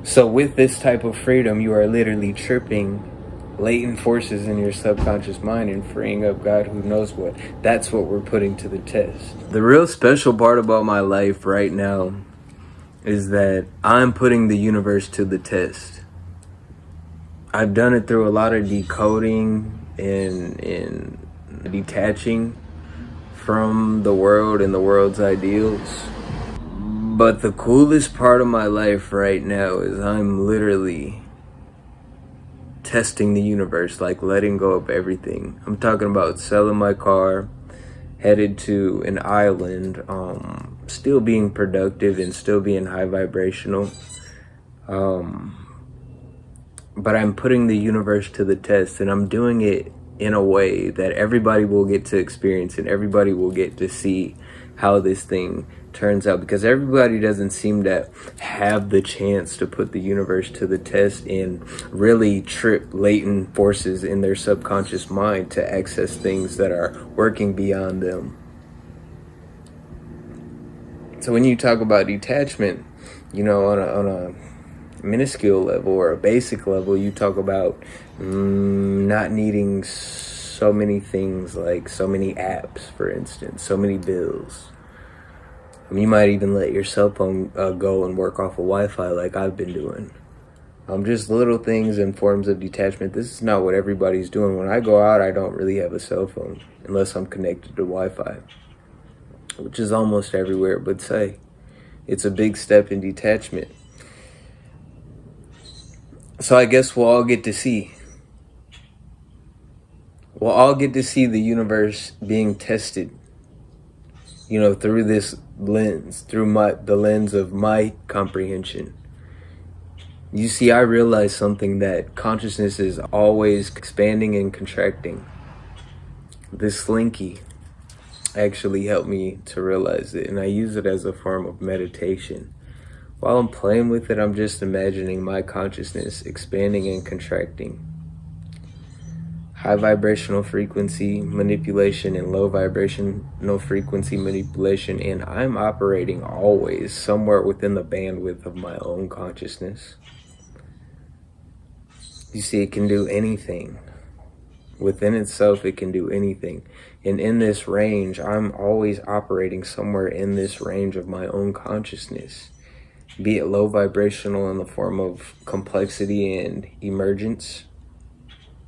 So with this type of freedom, you are literally tripping latent forces in your subconscious mind and freeing up God who knows what. That's what we're putting to the test. The real special part about my life right now is that I'm putting the universe to the test. I've done it through a lot of decoding and detaching from the world and the world's ideals. But the coolest part of my life right now is I'm literally testing the universe, like letting go of everything. I'm talking about selling my car, headed to an island, still being productive and still being high vibrational. But I'm putting the universe to the test, and I'm doing it in a way that everybody will get to experience and everybody will get to see how this thing turns out, because everybody doesn't seem to have the chance to put the universe to the test and really trip latent forces in their subconscious mind to access things that are working beyond them. So when you talk about detachment, you know, on a minuscule level or a basic level, you talk about not needing so many things, like so many apps, for instance, so many bills. You might even let your cell phone go and work off of Wi-Fi like I've been doing. Just little things and forms of detachment. This is not what everybody's doing. When I go out, I don't really have a cell phone unless I'm connected to Wi-Fi, which is almost everywhere. But say, it's a big step in detachment. So I guess we'll all get to see. We'll all get to see the universe being tested, you know, through this lens, through the lens of my comprehension. You see, I realize something, that consciousness is always expanding and contracting. This Slinky actually helped me to realize it, and I use it as a form of meditation. While I'm playing with it, I'm just imagining my consciousness expanding and contracting. High vibrational frequency manipulation and low vibrational frequency manipulation, and I'm operating always somewhere within the bandwidth of my own consciousness. You see, it can do anything. Within itself, it can do anything. And in this range, I'm always operating somewhere in this range of my own consciousness. Be it low vibrational in the form of complexity and emergence,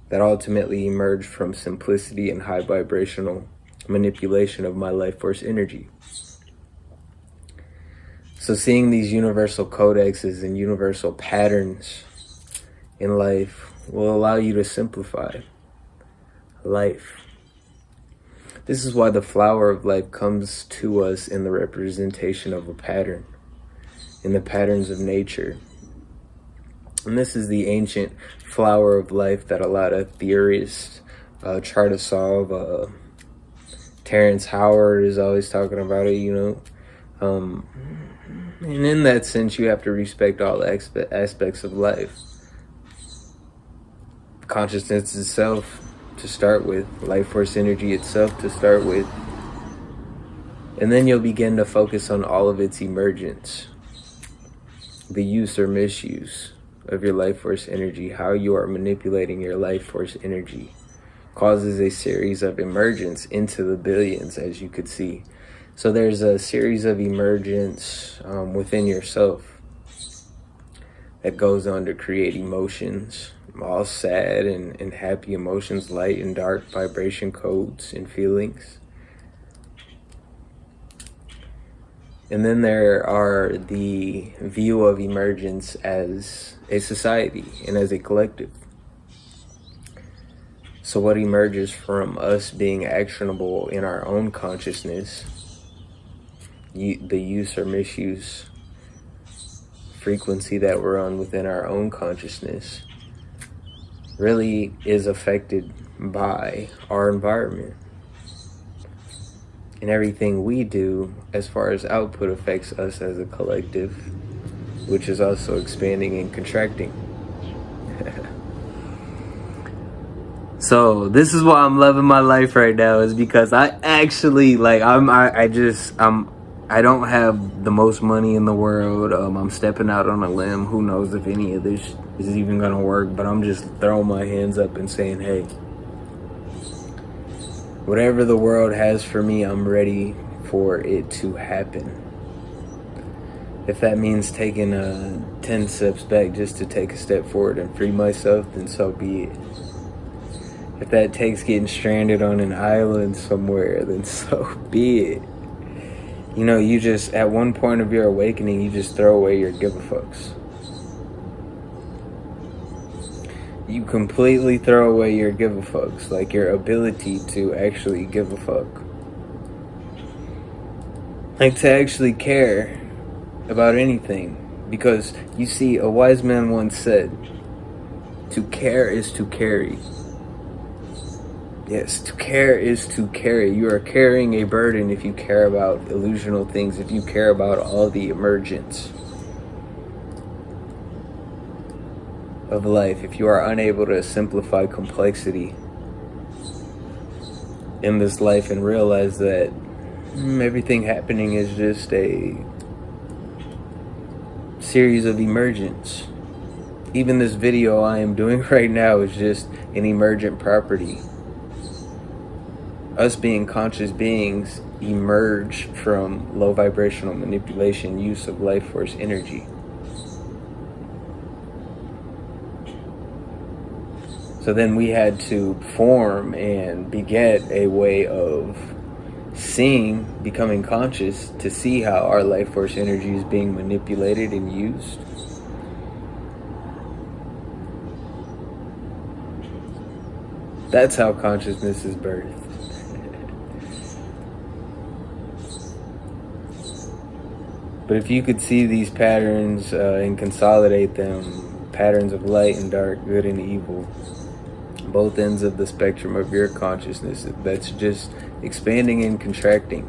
that ultimately emerged from simplicity and high vibrational manipulation of my life force energy. So seeing these universal codexes and universal patterns in life will allow you to simplify life. This is why the flower of life comes to us in the representation of a pattern, in the patterns of nature. And this is the ancient flower of life that a lot of theorists try to solve. Terrence Howard is always talking about it, you know. And in that sense, you have to respect all aspects of life. Consciousness itself to start with, life force energy itself to start with. And then you'll begin to focus on all of its emergence, the use or misuse of your life force energy. How you are manipulating your life force energy causes a series of emergence into the billions, as you could see. So there's a series of emergence within yourself that goes on to create emotions, all sad and happy emotions, light and dark vibration codes and feelings. And then there are the view of emergence as a society and as a collective. So what emerges from us being actionable in our own consciousness, the use or misuse frequency that we're on within our own consciousness, really is affected by our environment. And everything we do as far as output affects us as a collective, which is also expanding and contracting. So this is why I'm loving my life right now, is because I actually, like, I I don't have the most money in the world. I'm stepping out on a limb. Who knows if any of this is even gonna work, but I'm just throwing my hands up and saying, hey, whatever the world has for me, I'm ready for it to happen. If that means taking 10 steps back just to take a step forward and free myself, then so be it. If that takes getting stranded on an island somewhere, then so be it. You know, you just, at one point of your awakening, you just throw away your give a fucks. You completely throw away your give a fucks, like your ability to actually give a fuck. Like to actually care about anything. Because you see, a wise man once said, to care is to carry. Yes, to care is to carry. You are carrying a burden if you care about illusional things, if you care about all the emergence of life, if you are unable to simplify complexity in this life and realize that everything happening is just a series of emergence. Even this video I am doing right now is just an emergent property. Us being conscious beings emerge from low vibrational manipulation, use of life force energy. So then we had to form and beget a way of seeing, becoming conscious, to see how our life force energy is being manipulated and used. That's how consciousness is birthed. But if you could see these patterns and consolidate them, patterns of light and dark, good and evil, both ends of the spectrum of your consciousness, that's just expanding and contracting.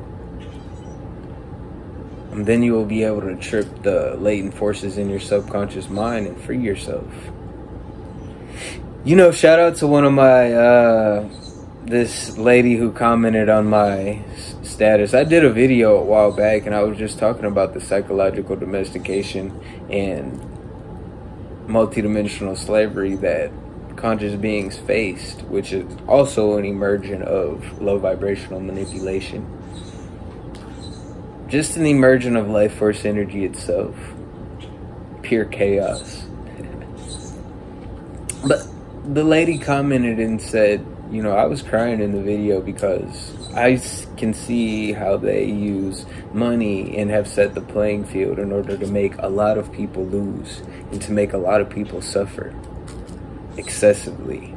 And then you will be able to trip the latent forces in your subconscious mind and free yourself. You know, shout out to one of my, this lady who commented on my status. I did a video a while back and I was just talking about the psychological domestication and multidimensional slavery that conscious beings faced, which is also an emergent of low vibrational manipulation. Just an emergent of life force energy itself. Pure chaos. But the lady commented and said, you know, I was crying in the video because I can see how they use money and have set the playing field in order to make a lot of people lose and to make a lot of people suffer excessively.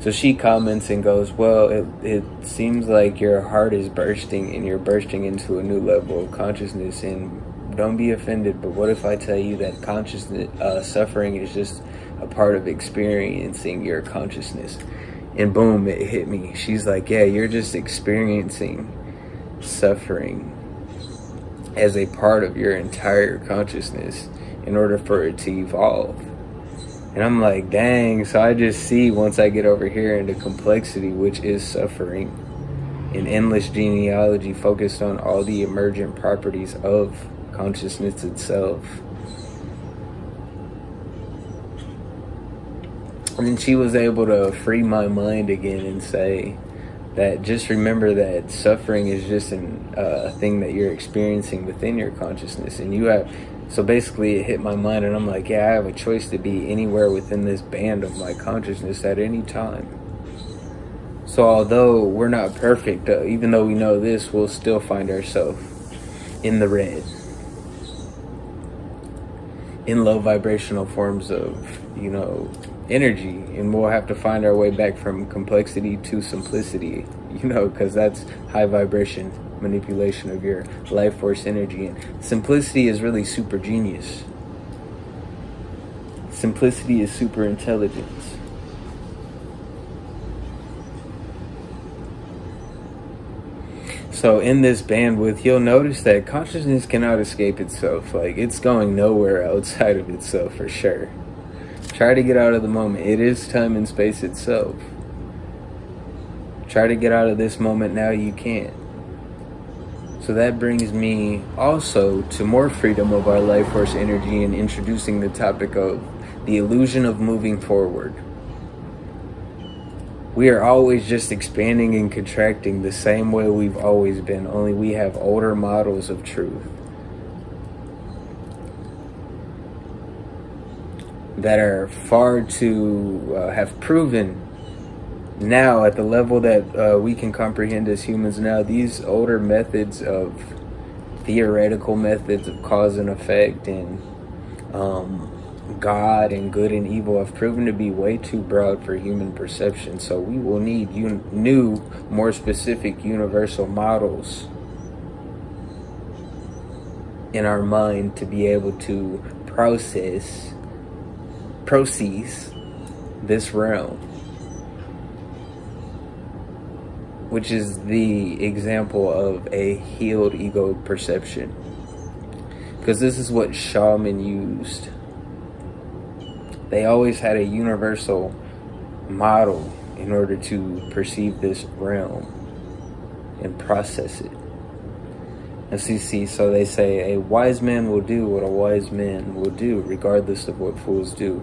So she comments and goes, well, it seems like your heart is bursting and you're bursting into a new level of consciousness, and don't be offended, but what if I tell you that consciousness, suffering is just a part of experiencing your consciousness? And boom, it hit me. She's like, yeah, you're just experiencing suffering as a part of your entire consciousness in order for it to evolve. And I'm like, dang, so I just see once I get over here into complexity, which is suffering, an endless genealogy focused on all the emergent properties of consciousness itself. And then she was able to free my mind again and say that just remember that suffering is just a thing that you're experiencing within your consciousness. And you have, so basically it hit my mind and I'm like, yeah, I have a choice to be anywhere within this band of my consciousness at any time. So although we're not perfect, even though we know this, we'll still find ourselves in the red, in low vibrational forms of, you know, energy, and we'll have to find our way back from complexity to simplicity, you know, because that's high vibration manipulation of your life force energy. And simplicity is really super genius. Simplicity is super intelligence. So in this bandwidth, you'll notice that consciousness cannot escape itself. Like, it's going nowhere outside of itself for sure. Try to get out of the moment. It is time and space itself. Try to get out of this moment now, you can't. So that brings me also to more freedom of our life force energy and introducing the topic of the illusion of moving forward. We are always just expanding and contracting the same way we've always been, only we have older models of truth that are far too have proven now at the level that we can comprehend as humans now. These older methods of theoretical methods of cause and effect and God and good and evil have proven to be way too broad for human perception. So we will need new, more specific universal models in our mind to be able to process this realm, which is the example of a healed ego perception. Because this is what shaman used. They always had a universal model in order to perceive this realm and process it. As you see, so they say a wise man will do what a wise man will do, regardless of what fools do.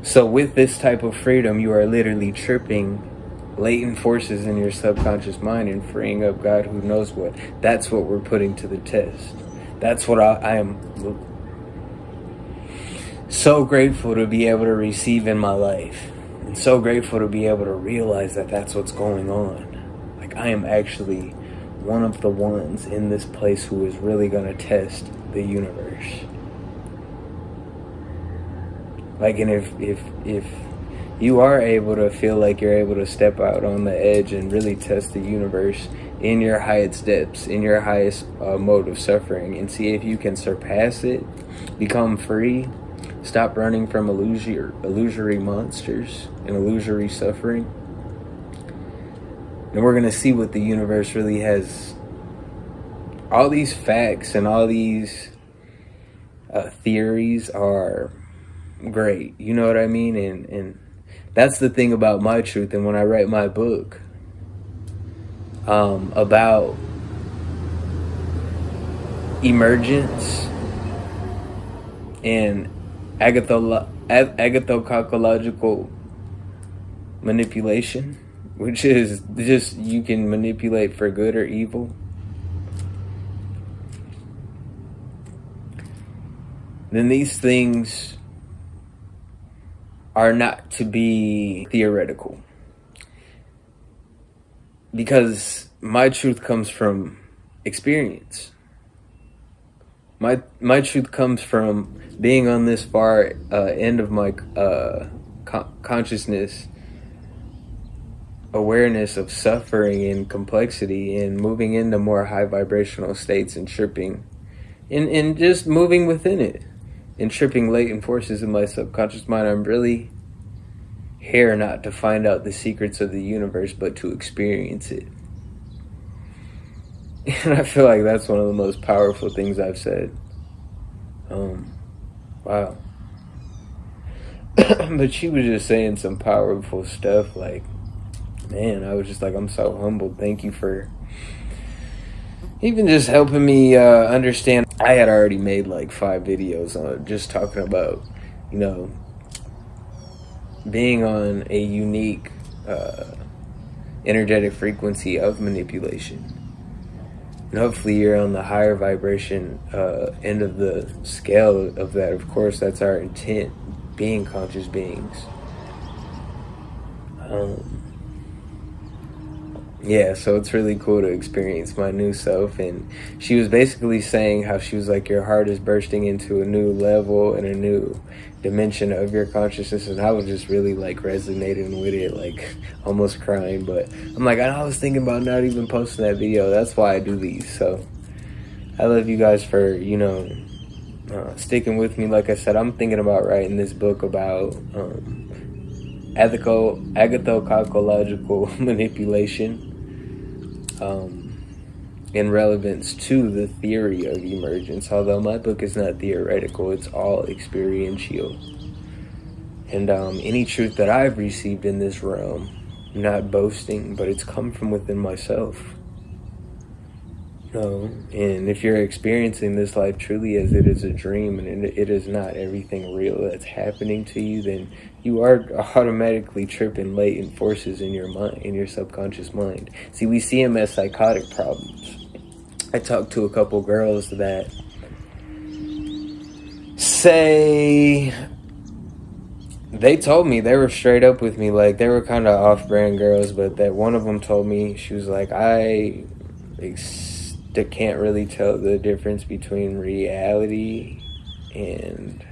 So with this type of freedom, you are literally tripping latent forces in your subconscious mind and freeing up God who knows what. That's what we're putting to the test. That's what I am so grateful to be able to receive in my life, and so grateful to be able to realize that that's what's going on. Like, I am actually one of the ones in this place who is really going to test the universe. Like, and if you are able to feel like you're able to step out on the edge and really test the universe in your highest depths, in your highest mode of suffering, and see if you can surpass it, become free, stop running from illusory monsters and illusory suffering, and we're going to see what the universe really has. All these facts and all these theories are great, you know what I mean? And that's the thing about my truth. And when I write my book about emergence and agathococological manipulation, which is just you can manipulate for good or evil, then these things are not to be theoretical, because my truth comes from experience. My truth comes from being on this far end of my consciousness awareness of suffering and complexity, and moving into more high vibrational states and tripping and just moving within it and tripping latent forces in my subconscious mind. I'm really here not to find out the secrets of the universe, but to experience it. And I feel like that's one of the most powerful things I've said. Wow. But she was just saying some powerful stuff. Like, man, I was just like, I'm so humbled. Thank you for even just helping me understand. I had already made like 5 videos on just talking about, you know, being on a unique energetic frequency of manipulation. And hopefully you're on the higher vibration end of the scale of that. Of course, that's our intent, being conscious beings. Yeah, so it's really cool to experience my new self. And she was basically saying how she was like, your heart is bursting into a new level and a new dimension of your consciousness. And I was just really like resonating with it, like almost crying. But I'm like, I was thinking about not even posting that video. That's why I do these. So I love you guys for, you know, sticking with me. Like I said, I'm thinking about writing this book about agathococological manipulation in relevance to the theory of emergence. Although my book is not theoretical, it's all experiential. And any truth that I've received in this realm, I'm not boasting, but it's come from within myself. And if you're experiencing this life truly as it is a dream and it is not everything real that's happening to you, then you are automatically tripping latent forces in your mind, in your subconscious mind. See, we see them as psychotic problems. I talked to a couple girls that say, they told me, they were straight up with me, like they were kind of off-brand girls, but that one of them told me, she was like, I can't really tell the difference between reality and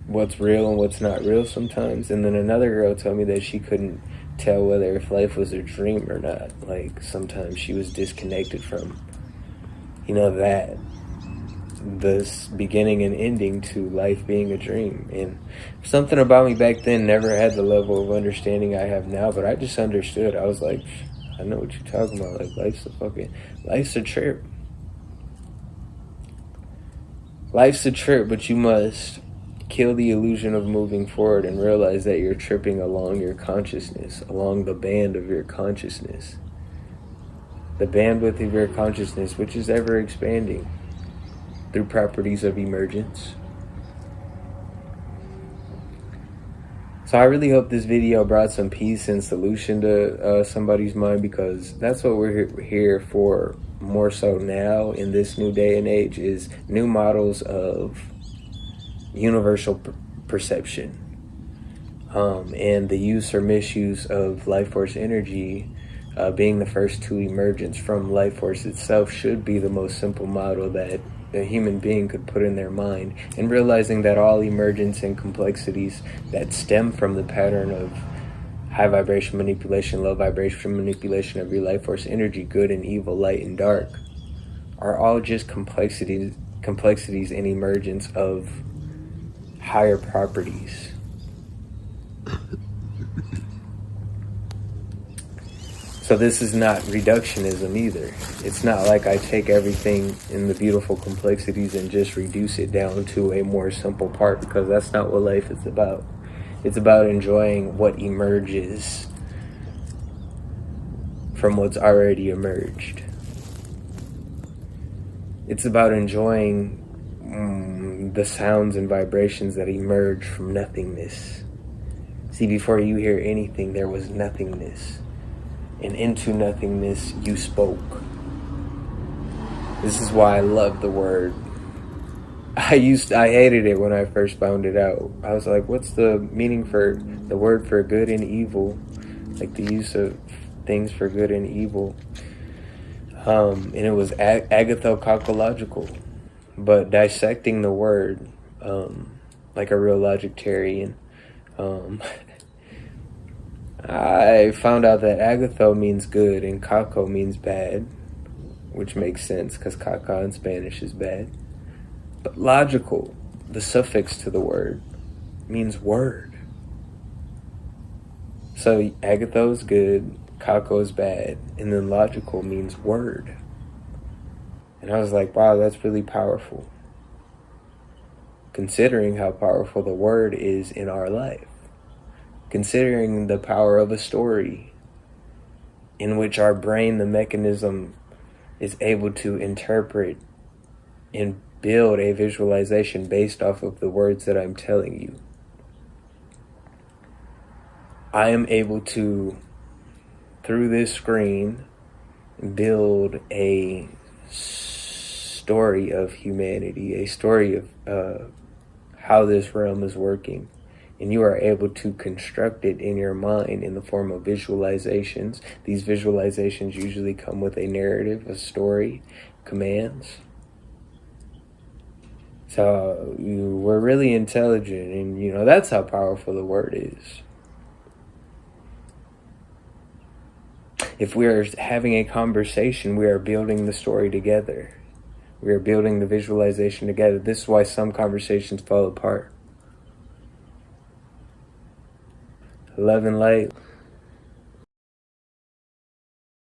what's real and what's not real sometimes. And then another girl told me that she couldn't tell whether if life was a dream or not. Like sometimes she was disconnected from, that this beginning and ending to life being a dream. And something about me back then never had the level of understanding I have now, but I just understood. I was like, I know what you're talking about. Like, life's a trip. Life's a trip, but you must kill the illusion of moving forward and realize that you're tripping along your consciousness, along the band of your consciousness. The bandwidth of your consciousness, which is ever expanding through properties of emergence. So I really hope this video brought some peace and solution to somebody's mind, because that's what we're here for more so now in this new day and age, is new models of universal perception. And the use or misuse of life force energy being the first to emergence from life force itself should be the most simple model that a human being could put in their mind, and realizing that all emergence and complexities that stem from the pattern of high vibration manipulation, low vibration manipulation of your life force energy, good and evil, light and dark, are all just complexities and emergence of higher properties. So this is not reductionism either. It's not like I take everything in the beautiful complexities and just reduce it down to a more simple part, because that's not what life is about. It's about enjoying what emerges from what's already emerged. It's about enjoying the sounds and vibrations that emerge from nothingness. See, before you hear anything, there was nothingness. And into nothingness you spoke. This is why I love the word. I hated it when I first found it out. I was like, what's the meaning for the word for good and evil? Like the use of things for good and evil. And it was agathococological. But dissecting the word, like a real logictarian, I found out that agatho means good and caco means bad, which makes sense because caca in Spanish is bad. But logical, the suffix to the word, means word. So agatho is good, caco is bad, and then logical means word. And I was like, wow, that's really powerful, considering how powerful the word is in our life. Considering the power of a story in which our brain, the mechanism, is able to interpret and build a visualization based off of the words that I'm telling you. I am able to, through this screen, build a story of humanity, a story of how this realm is working. And you are able to construct it in your mind in the form of visualizations. These visualizations usually come with a narrative, a story, commands. So we're really intelligent, and that's how powerful the word is. If we are having a conversation, we are building the story together. We are building the visualization together. This is why some conversations fall apart. Love and light.